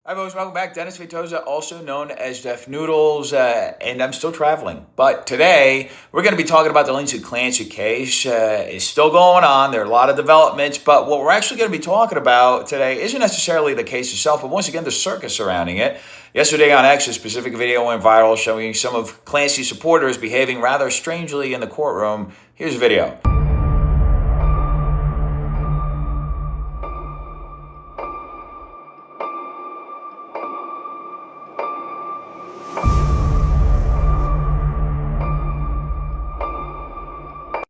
Hi, folks. Welcome back. Dennis Vitoza, also known as Def Noodles, and I'm still traveling. But today, we're going to be talking about the Lindsay Clancy case. It's still going on. There are a lot of developments, but what we're actually going to be talking about today isn't necessarily the case itself, but once again, the circus surrounding it. Yesterday on X, a specific video went viral showing some of Clancy's supporters behaving rather strangely in the courtroom. Here's a video.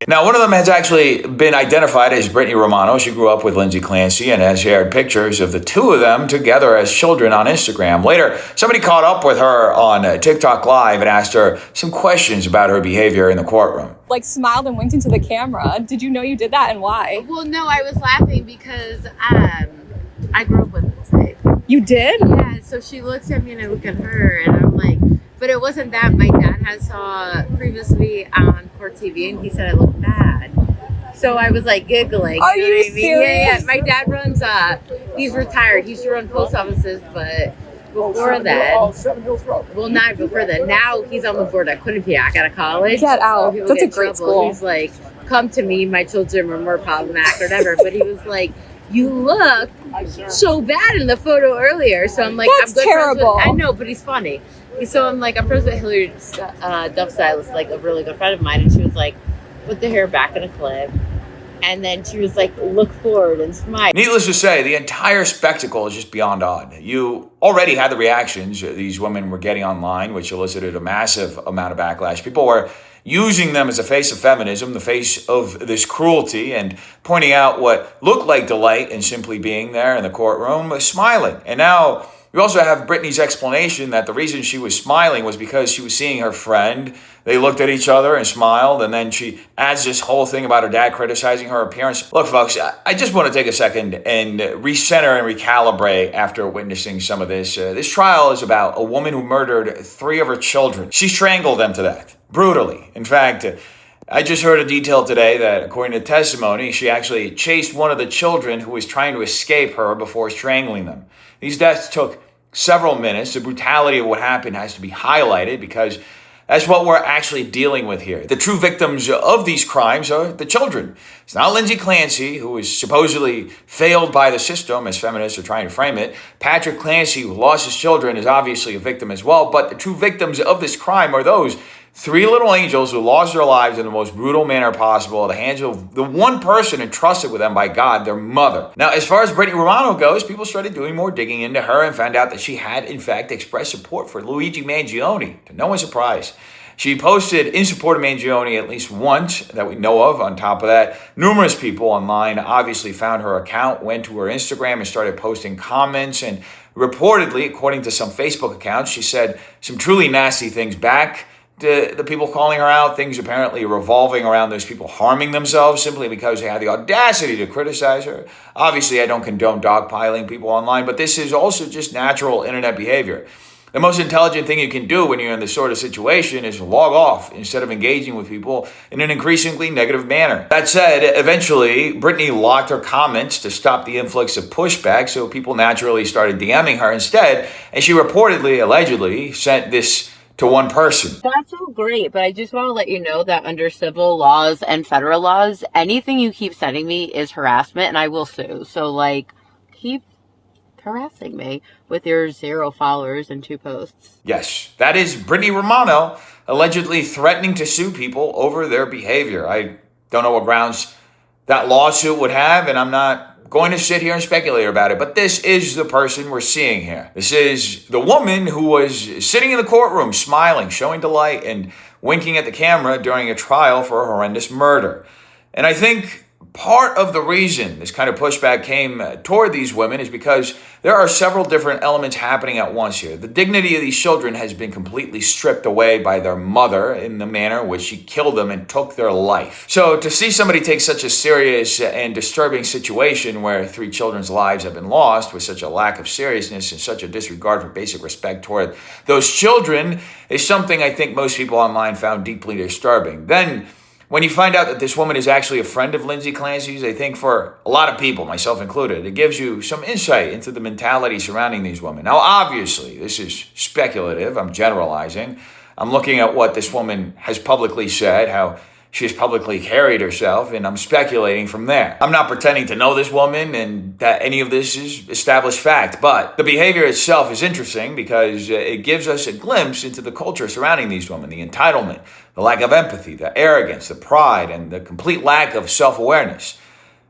Now, one of them has actually been identified as Brittany Romano. She grew up with Lindsay Clancy and has shared pictures of the two of them together as children on Instagram. Later, somebody caught up with her on TikTok Live and asked her some questions about her behavior in the courtroom. Like smiled and winked into the camera. Did you know you did that and why? Well, no, I was laughing because I grew up with Lindsay. You did? Yeah, so she looks at me and I look at her and I'm like, but it wasn't that. My dad had saw previously on Court TV and he said I looked bad. So I was like giggling. Are you know what I mean? serious? Yeah. My dad runs, he's retired. He used to run post offices, but before that, well, not before that. Now he's on the board at Quinnipiac out of college. Get out. So That's a great school. He's like, come to me, my children were more problematic or whatever. But he was like, you look so bad in the photo earlier. So I'm like, That's I'm good terrible. I know, but he's funny. So I'm like, I'm friends with Hillary Duff Stylist, like a really good friend of mine. And she was like, put the hair back in a clip. And then she was like, look forward and smile. Needless to say, the entire spectacle is just beyond odd. You already had the reactions these women were getting online, which elicited a massive amount of backlash. People were using them as the face of feminism, the face of this cruelty, and pointing out what looked like delight in simply being there in the courtroom, smiling. And now we also have Brittany's explanation that the reason she was smiling was because she was seeing her friend. They looked at each other and smiled, and then she adds this whole thing about her dad criticizing her appearance. Look, folks, I just want to take a second and recenter and recalibrate after witnessing some of this. This trial is about a woman who murdered 3 of her children. She strangled them to death, brutally. In fact, I just heard a detail today that, according to testimony, she actually chased one of the children who was trying to escape her before strangling them. These deaths took several minutes. The brutality of what happened has to be highlighted because that's what we're actually dealing with here. The true victims of these crimes are the children. It's not Lindsay Clancy, who was supposedly failed by the system, as feminists are trying to frame it. Patrick Clancy, who lost his children, is obviously a victim as well. But the true victims of this crime are those 3 little angels who lost their lives in the most brutal manner possible at the hands of the one person entrusted with them by God, their mother. Now, as far as Brittany Romano goes, people started doing more digging into her and found out that she had, in fact, expressed support for Luigi Mangione, to no one's surprise. She posted in support of Mangione at least once that we know of. On top of that, numerous people online obviously found her account, went to her Instagram and started posting comments. And reportedly, according to some Facebook accounts, she said some truly nasty things back to the people calling her out, things apparently revolving around those people harming themselves simply because they had the audacity to criticize her. Obviously, I don't condone dogpiling people online, but this is also just natural internet behavior. The most intelligent thing you can do when you're in this sort of situation is log off instead of engaging with people in an increasingly negative manner. That said, eventually, Brittany locked her comments to stop the influx of pushback, so people naturally started DMing her instead, and she reportedly, allegedly, sent this to one person. That's so great, but I just want to let you know that under civil laws and federal laws, anything you keep sending me is harassment and I will sue. So, like, keep harassing me with your 0 followers and 2 posts. Yes, that is Brittany Romano allegedly threatening to sue people over their behavior. I don't know what grounds that lawsuit would have, and I'm not going to sit here and speculate about it, but this is the person we're seeing here. This is the woman who was sitting in the courtroom, smiling, showing delight, and winking at the camera during a trial for a horrendous murder. And I think part of the reason this kind of pushback came toward these women is because there are several different elements happening at once here. The dignity of these children has been completely stripped away by their mother in the manner in which she killed them and took their life. So to see somebody take such a serious and disturbing situation where 3 children's lives have been lost with such a lack of seriousness and such a disregard for basic respect toward those children is something I think most people online found deeply disturbing. Then When you find out that this woman is actually a friend of Lindsay Clancy's, I think for a lot of people, myself included, it gives you some insight into the mentality surrounding these women. Now, obviously, this is speculative. I'm generalizing. I'm looking at what this woman has publicly said, how she has publicly carried herself, and I'm speculating from there. I'm not pretending to know this woman and that any of this is established fact, but the behavior itself is interesting because it gives us a glimpse into the culture surrounding these women, the entitlement, the lack of empathy, the arrogance, the pride, and the complete lack of self-awareness.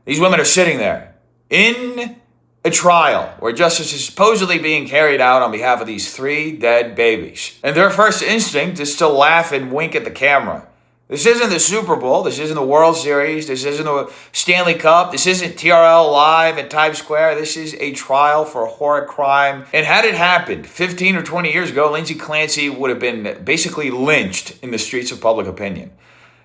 These women are sitting there in a trial where justice is supposedly being carried out on behalf of these 3 dead babies. And their first instinct is to laugh and wink at the camera. This isn't the Super Bowl. This isn't the World Series. This isn't the Stanley Cup. This isn't TRL Live at Times Square. This is a trial for a horrific crime. And had it happened 15 or 20 years ago, Lindsay Clancy would have been basically lynched in the streets of public opinion.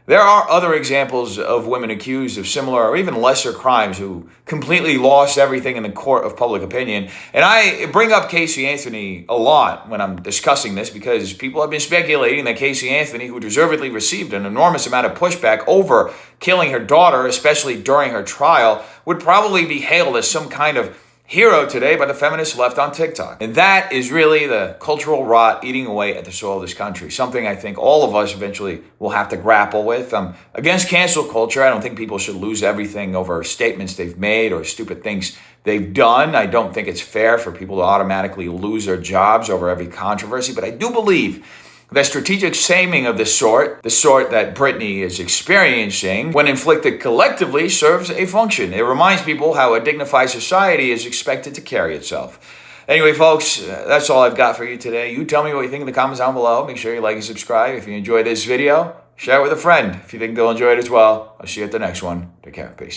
There are other examples of women accused of similar or even lesser crimes who completely lost everything in the court of public opinion. And I bring up Casey Anthony a lot when I'm discussing this because people have been speculating that Casey Anthony, who deservedly received an enormous amount of pushback over killing her daughter, especially during her trial, would probably be hailed as some kind of hero today by the feminist left on TikTok. And that is really the cultural rot eating away at the soul of this country, something I think all of us eventually will have to grapple with. I'm against cancel culture. I don't think people should lose everything over statements they've made or stupid things they've done. I don't think it's fair for people to automatically lose their jobs over every controversy, but I do believe that strategic shaming of the sort that Brittany is experiencing, when inflicted collectively, serves a function. It reminds people how a dignified society is expected to carry itself. Anyway, folks, that's all I've got for you today. You tell me what you think in the comments down below. Make sure you like and subscribe. If you enjoyed this video, share it with a friend if you think they'll enjoy it as well. I'll see you at the next one. Take care. Peace.